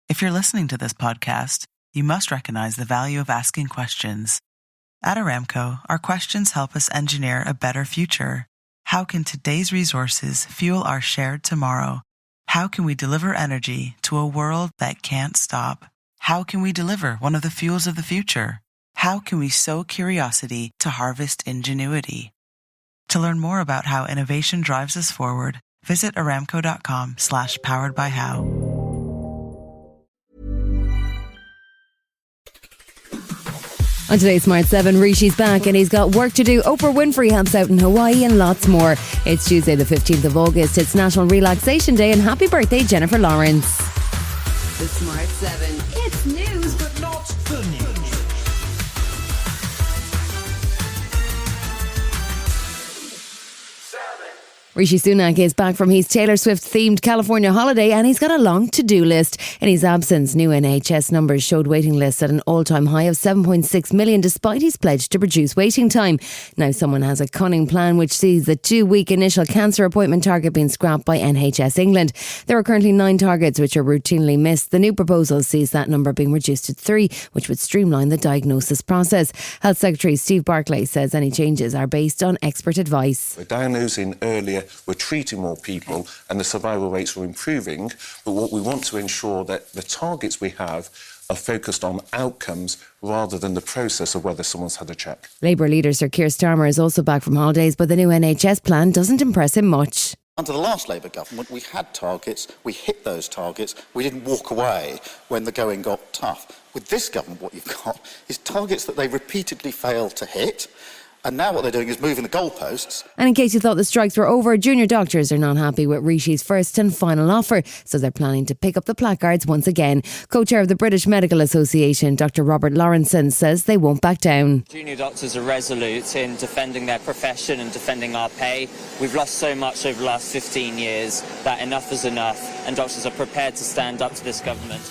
If you're listening to this podcast, you must recognize the value of asking questions. At Aramco, our questions help us engineer a better future. How can today's resources fuel our shared tomorrow? How can we deliver energy to a world that can't stop? How can we deliver one of the fuels of the future? How can we sow curiosity to harvest ingenuity? To learn more about how innovation drives us forward, visit aramco.com/poweredbyhow. On today's Smart 7, Rishi's back and he's got work to do. Oprah Winfrey helps out in Hawaii and lots more. It's Tuesday the 15th of August. It's National Relaxation Day and happy birthday, Jennifer Lawrence. The Smart 7. It's news, but not the news. Rishi Sunak is back from his Taylor Swift-themed California holiday and he's got a long to-do list. In his absence, new NHS numbers showed waiting lists at an all-time high of 7.6 million despite his pledge to reduce waiting time. Now someone has a cunning plan which sees the 2-week initial cancer appointment target being scrapped by NHS England. There are currently 9 targets which are routinely missed. The new proposal sees that number being reduced to 3, which would streamline the diagnosis process. Health Secretary Steve Barclay says any changes are based on expert advice. We're diagnosing earlier, we're treating more people and the survival rates are improving, but what we want to ensure that the targets we have are focused on outcomes rather than the process of whether someone's had a check. Labour leader Sir Keir Starmer is also back from holidays, but the new NHS plan doesn't impress him much. Under the last Labour government, we had targets, we hit those targets, we didn't walk away when the going got tough. With this government, what you've got is targets that they repeatedly failed to hit. And now what they're doing is moving the goalposts. And in case you thought the strikes were over, junior doctors are not happy with Rishi's first and final offer, so they're planning to pick up the placards once again. Co-chair of the British Medical Association, Dr. Robert Lawrenson, says they won't back down. Junior doctors are resolute in defending their profession and defending our pay. We've lost so much over the last 15 years that enough is enough, and doctors are prepared to stand up to this government.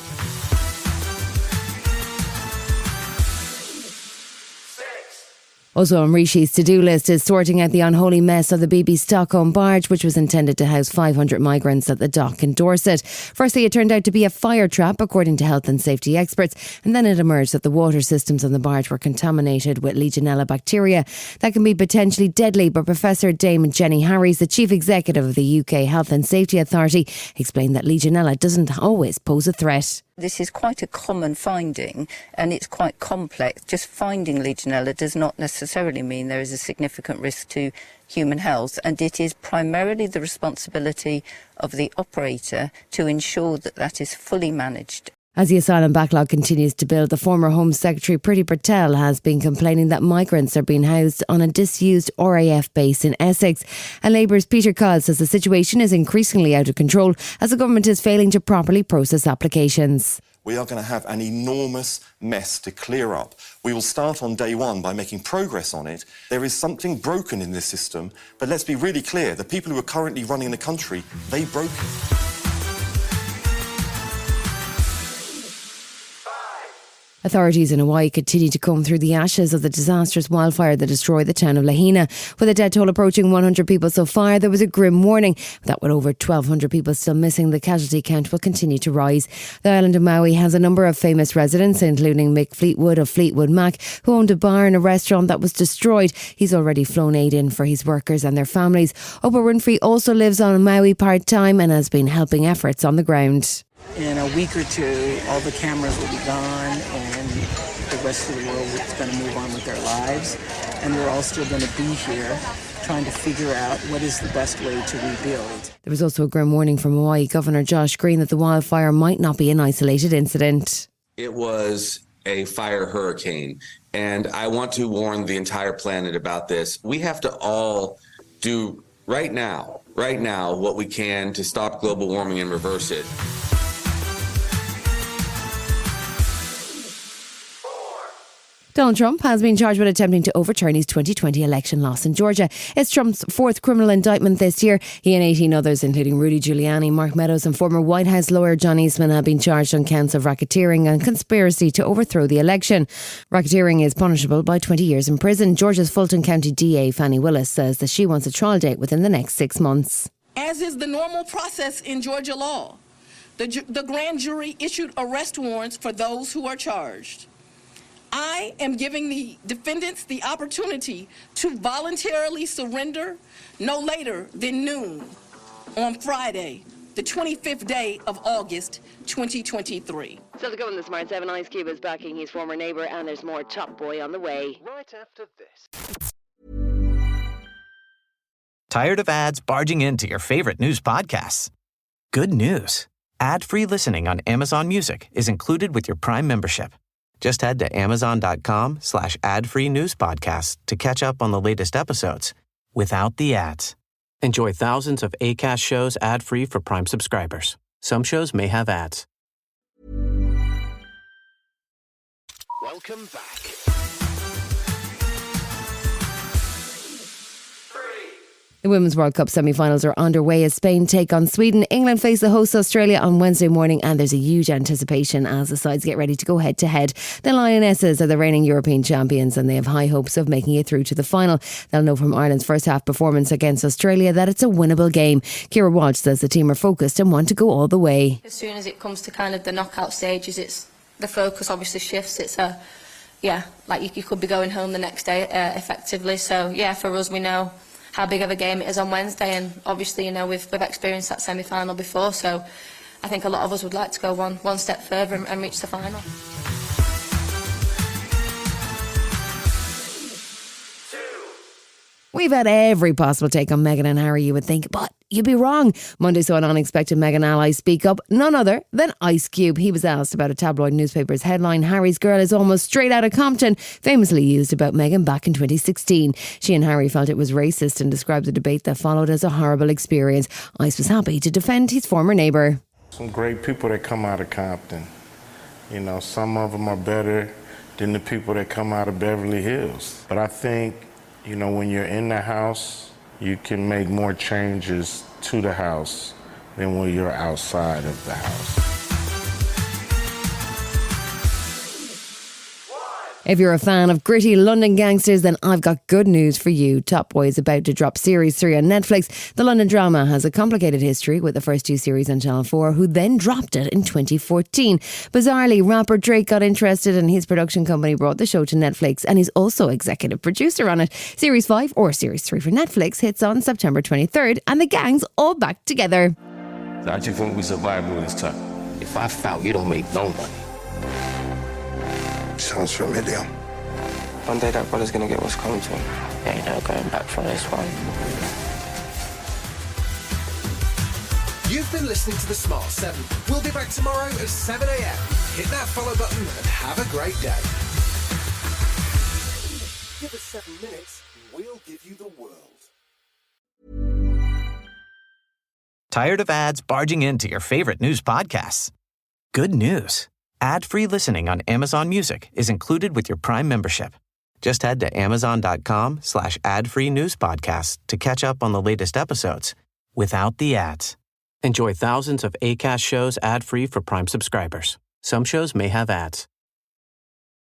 Also on Rishi's to-do list is sorting out the unholy mess of the BB Stockholm barge, which was intended to house 500 migrants at the dock in Dorset. Firstly, it turned out to be a fire trap, according to health and safety experts, and then it emerged that the water systems on the barge were contaminated with Legionella bacteria. That can be potentially deadly, but Professor Dame Jenny Harries, the Chief Executive of the UK Health and Safety Authority, explained that Legionella doesn't always pose a threat. This is quite a common finding and it's quite complex. Just finding Legionella does not necessarily mean there is a significant risk to human health, and it is primarily the responsibility of the operator to ensure that that is fully managed. As the asylum backlog continues to build, the former Home Secretary Priti Patel has been complaining that migrants are being housed on a disused RAF base in Essex. And Labour's Peter Codd says the situation is increasingly out of control as the government is failing to properly process applications. We are going to have an enormous mess to clear up. We will start on day one by making progress on it. There is something broken in this system, but let's be really clear, the people who are currently running the country, they broke it. Authorities in Hawaii continue to comb through the ashes of the disastrous wildfire that destroyed the town of Lahaina. With a death toll approaching 100 people so far, there was a grim warning that with over 1,200 people still missing, the casualty count will continue to rise. The island of Maui has a number of famous residents, including Mick Fleetwood of Fleetwood Mac, who owned a bar and a restaurant that was destroyed. He's already flown aid in for his workers and their families. Oprah Winfrey also lives on Maui part-time and has been helping efforts on the ground. In a week or two, all the cameras will be gone and the rest of the world is going to move on with their lives. And we're all still going to be here trying to figure out what is the best way to rebuild. There was also a grim warning from Hawaii Governor Josh Green that the wildfire might not be an isolated incident. It was a fire hurricane, and I want to warn the entire planet about this. We have to all do right now what we can to stop global warming and reverse it. Donald Trump has been charged with attempting to overturn his 2020 election loss in Georgia. It's Trump's 4th criminal indictment this year. He and 18 others, including Rudy Giuliani, Mark Meadows and former White House lawyer John Eastman, have been charged on counts of racketeering and conspiracy to overthrow the election. Racketeering is punishable by 20 years in prison. Georgia's Fulton County DA Fannie Willis says that she wants a trial date within the next 6 months. As is the normal process in Georgia law, The grand jury issued arrest warrants for those who are charged. I am giving the defendants the opportunity to voluntarily surrender no later than noon on Friday, the 25th day of August, 2023. Still to go in the Smart 7, Ice Cube is backing his former neighbour, and there's more Top Boy on the way. Right after this. Tired of ads barging into your favorite news podcasts? Good news. Ad-free listening on Amazon Music is included with your Prime membership. Just head to amazon.com/ad-free news podcasts to catch up on the latest episodes without the ads. Enjoy thousands of Acast shows ad-free for Prime subscribers. Some shows may have ads. Welcome back. The Women's World Cup semi-finals are underway as Spain take on Sweden. England face the host Australia on Wednesday morning, and there's a huge anticipation as the sides get ready to go head-to-head. The Lionesses are the reigning European champions, and they have high hopes of making it through to the final. They'll know from Ireland's first-half performance against Australia that it's a winnable game. Ciara Walsh says the team are focused and want to go all the way. As soon as it comes to kind of the knockout stages, it's the focus obviously shifts. It's like you could be going home the next day effectively. So yeah, for us, we know how big of a game it is on Wednesday, and obviously, you know, we've experienced that semi-final before, so I think a lot of us would like to go one step further and reach the final. We've had every possible take on Meghan and Harry, you would think, but you'd be wrong. Monday saw an unexpected Meghan ally speak up, none other than Ice Cube. He was asked about a tabloid newspaper's headline, "Harry's girl is almost straight out of Compton," famously used about Meghan back in 2016. She and Harry felt it was racist and described the debate that followed as a horrible experience. Ice was happy to defend his former neighbour. Some great people that come out of Compton. You know, some of them are better than the people that come out of Beverly Hills. But I think, you know, when you're in the house, you can make more changes to the house than when you're outside of the house. If you're a fan of gritty London gangsters, then I've got good news for you. Top Boy is about to drop Series 3 on Netflix. The London drama has a complicated history with the first two series on Channel 4, who then dropped it in 2014. Bizarrely, rapper Drake got interested and his production company brought the show to Netflix, and he's also executive producer on it. Series 5, or Series 3 for Netflix, hits on September 23rd, and the gang's all back together. So I just think we survived all this time. If I foul, you don't make no money. Sounds familiar. One day that brother's gonna get what's coming to him. Ain't no going back from this one. You've been listening to the Smart 7. We'll be back tomorrow at 7 a.m. Hit that follow button and have a great day. Give us 7 minutes and we'll give you the world. Tired of ads barging into your favorite news podcasts? Good news. Ad-free listening on Amazon Music is included with your Prime membership. Just head to amazon.com/ad-free news podcasts to catch up on the latest episodes without the ads. Enjoy thousands of Acast shows ad-free for Prime subscribers. Some shows may have ads.